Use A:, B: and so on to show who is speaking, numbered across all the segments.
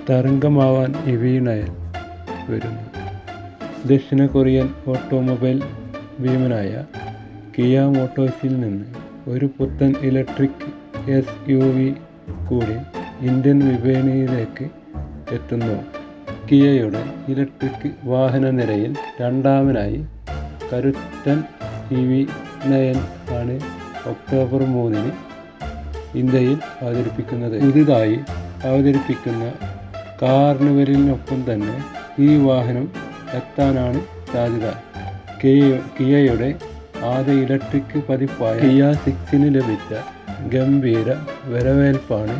A: തരംഗമാവാൻ EV9 വരുന്നു. ദക്ഷിണ Korean automobile ഭീമനായ Kia മോട്ടോഴ്സിൽ നിന്ന് ഒരു പുത്തൻ ഇലക്ട്രിക് SUV കൂടി ഇന്ത്യൻ വിപണിയിലേക്ക് എത്തുന്നു. കിയയുടെ ഇലക്ട്രിക് വാഹന നിരയിൽ രണ്ടാമനായി കരുത്തൻ EV9 ആണ് ഒക്ടോബർ 3 ഇന്ത്യയിൽ അവതരിപ്പിക്കുന്നത്. പുതുതായി അവതരിപ്പിക്കുന്ന കാർണിവലിനൊപ്പം തന്നെ ഈ വാഹനം എത്താനാണ് സാധ്യത. കിയയുടെ ആദ്യ ഇലക്ട്രിക് പതിപ്പായ കിയ 6 ലഭിച്ച ഗംഭീര വരവേൽപ്പാണ്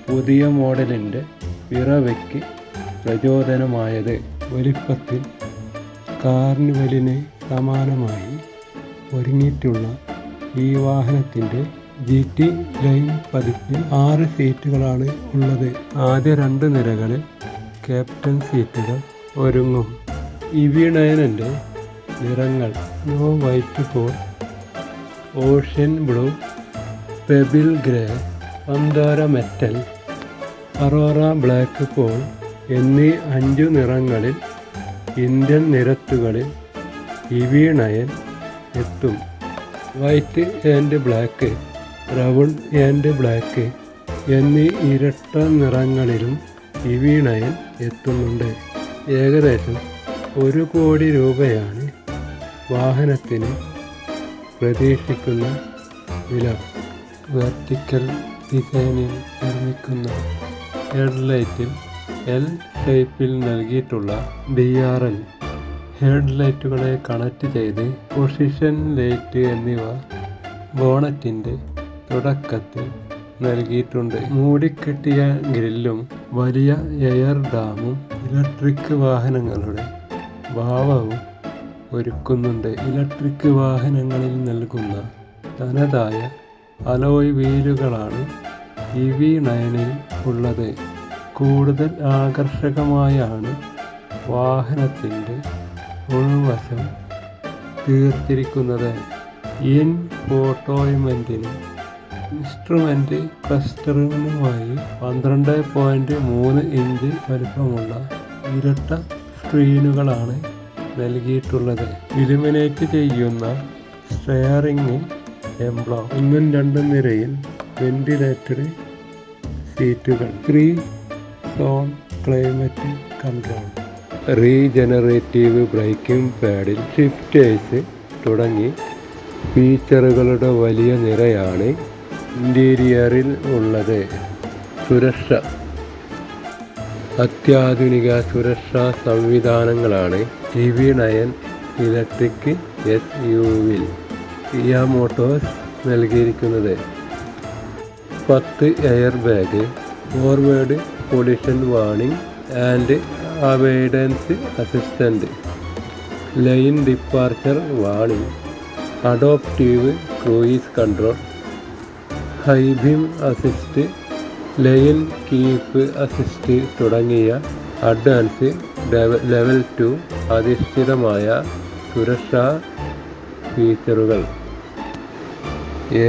A: പുതിയ മോഡലിൻ്റെ പിറവിക്ക് പ്രചോദനമായത്. വലിപ്പത്തിൽ കാർണിവലിന് സമാനമായി ഒരുങ്ങിയിട്ടുള്ള ഈ വാഹനത്തിൻ്റെ GT ലൈൻ പതിപ്പിൽ 6 സീറ്റുകളാണ് ഉള്ളത്. ആദ്യ 2 നിരകളിൽ ക്യാപ്റ്റൻ സീറ്റുകൾ ഒരുങ്ങും. EV9ൻ്റെ നിറങ്ങൾ snow white pearl, ocean blue, pebble grey, panthera metal, aurora black pearl എന്നീ 5 നിറങ്ങളിൽ ഇന്ത്യൻ നിരത്തുകളിൽ EV9 എത്തും. White and black, brown and black എന്നീ ഇരട്ട നിറങ്ങളിലും EV9 എത്തുന്നുണ്ട്. ഏകദേശം 1 കോടി രൂപയാണ് വാഹനത്തിന് പ്രതീക്ഷിക്കുന്ന വില. വെർട്ടിക്കൽ ഡിസൈനിൽ നിർമ്മിക്കുന്ന ഹെഡ്ലൈറ്റിൽ L ഷേപ്പിൽ നൽകിയിട്ടുള്ള DRL ഹെഡ്ലൈറ്റുകളെ കണക്ട് ചെയ്ത് പൊസിഷൻ ലൈറ്റ് എന്നിവ ബോണറ്റിൻ്റെ തുടക്കത്തിൽ നൽകിയിട്ടുണ്ട്. മൂടിക്കെട്ടിയ ഗ്രില്ലും വലിയ എയർ ഡാമും ഇലക്ട്രിക് വാഹനങ്ങളുടെ ഭാവവും ഒരുക്കുന്നുണ്ട്. ഇലക്ട്രിക് വാഹനങ്ങളിൽ നൽകുന്ന തനതായ അലോയ് വീലുകളാണ് EV9ൽ ഉള്ളത്. കൂടുതൽ ആകർഷകമായാണ് വാഹനത്തിൻ്റെ ഉൾവശം തീർത്തിരിക്കുന്നത്. ഇൻഫോർടൈൻമെൻറ്റിനും ഇൻസ്ട്രുമെൻ്റ് ക്ലസ്റ്ററിനുമായി 12.3 ഇഞ്ച് വലുപ്പമുള്ള ഇരട്ട സ്ക്രീനുകളാണ് നൽകിയിട്ടുള്ളത്. ഇലുമിനേറ്റ് ചെയ്യുന്ന സ്റ്റിയറിംഗ് എംബ്ലം, 1ഉം 2ഉം നിരയിൽ വെന്റിലേറ്റഡ് സീറ്റുകൾ, 3 zone climate control, regenerative braking paddle shifters തുടങ്ങി ഫീച്ചറുകളുടെ വലിയ നിരയാണ് ഇൻറ്റീരിയറിൽ ഉള്ളത്. സുരക്ഷ. അത്യാധുനിക സുരക്ഷാ സംവിധാനങ്ങളാണ് EV9 ഇലക്ട്രിക് SUVൽ കിയ മോട്ടോഴ്സ് നൽകിയിരിക്കുന്നത്. 10 air bag, forward collision warning and avoidance assistant, lane departure warning, adaptive cruise control, high beam assist, lane keep assist തുടങ്ങിയ അഡ്വാൻസ് ലെവൽ 2 അധിഷ്ഠിതമായ സുരക്ഷാ ഫീച്ചറുകൾ.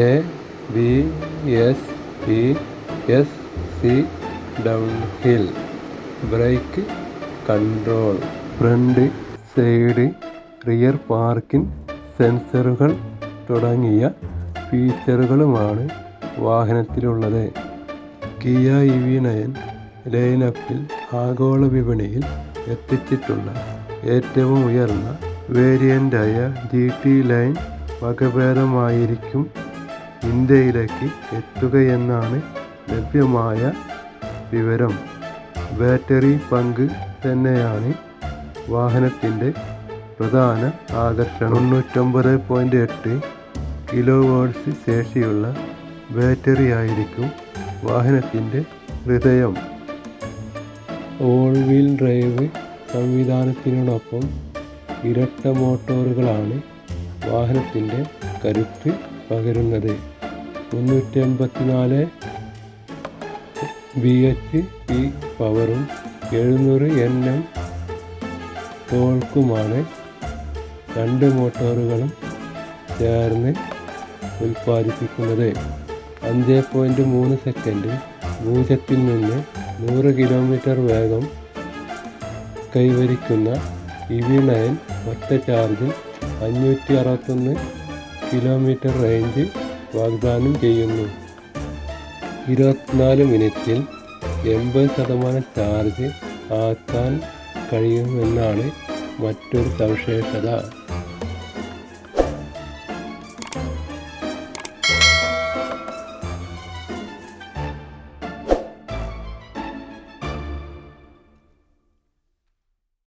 A: ABS, ESC downhill brake control, front, side, rear parking സെൻസറുകൾ തുടങ്ങിയ ഫീച്ചറുകളുമാണ് വാഹനത്തിലുള്ളത്. Kia EV9 ലൈനപ്പിൽ ആഗോള വിപണിയിൽ എത്തിച്ചിട്ടുള്ള ഏറ്റവും ഉയർന്ന വേരിയൻ്റായ GT ലൈൻ വകഭേദമായിരിക്കും ഇന്ത്യയിലേക്ക് എത്തുകയെന്നാണ് ലഭ്യമായ വിവരം. ബാറ്ററി പങ്ക് തന്നെയാണ് വാഹനത്തിൻ്റെ പ്രധാന ആകർഷണം. 99.8 കിലോവാട്ട്സ് ശേഷിയുള്ള ബാറ്ററിയായിരിക്കും വാഹനത്തിൻ്റെ ഹൃദയം. ഓൾ വീൽ ഡ്രൈവ് സംവിധാനത്തിനോടൊപ്പം ഇരട്ട മോട്ടോറുകളാണ് വാഹനത്തിൻ്റെ കരുത്ത് പകരുന്നത്. 384 bhp പവറും 700 Nm ടോർക്കുമാണ് 2 മോട്ടോറുകളും ചേർന്ന് ഉൽപ്പാദിപ്പിക്കുന്നത്. 5.3 സെക്കൻഡിൽ പൂജ്യത്തിൽ നിന്ന് 100 കിലോമീറ്റർ വേഗം കൈവരിക്കുന്ന EV9 ഒറ്റ ചാർജിൽ 561 കിലോമീറ്റർ റേഞ്ച് വാഗ്ദാനം ചെയ്യുന്നു. 24 മിനിറ്റിൽ 80% ചാർജ് ആക്കാൻ കഴിയുമെന്നാണ് മറ്റൊരു സവിശേഷത.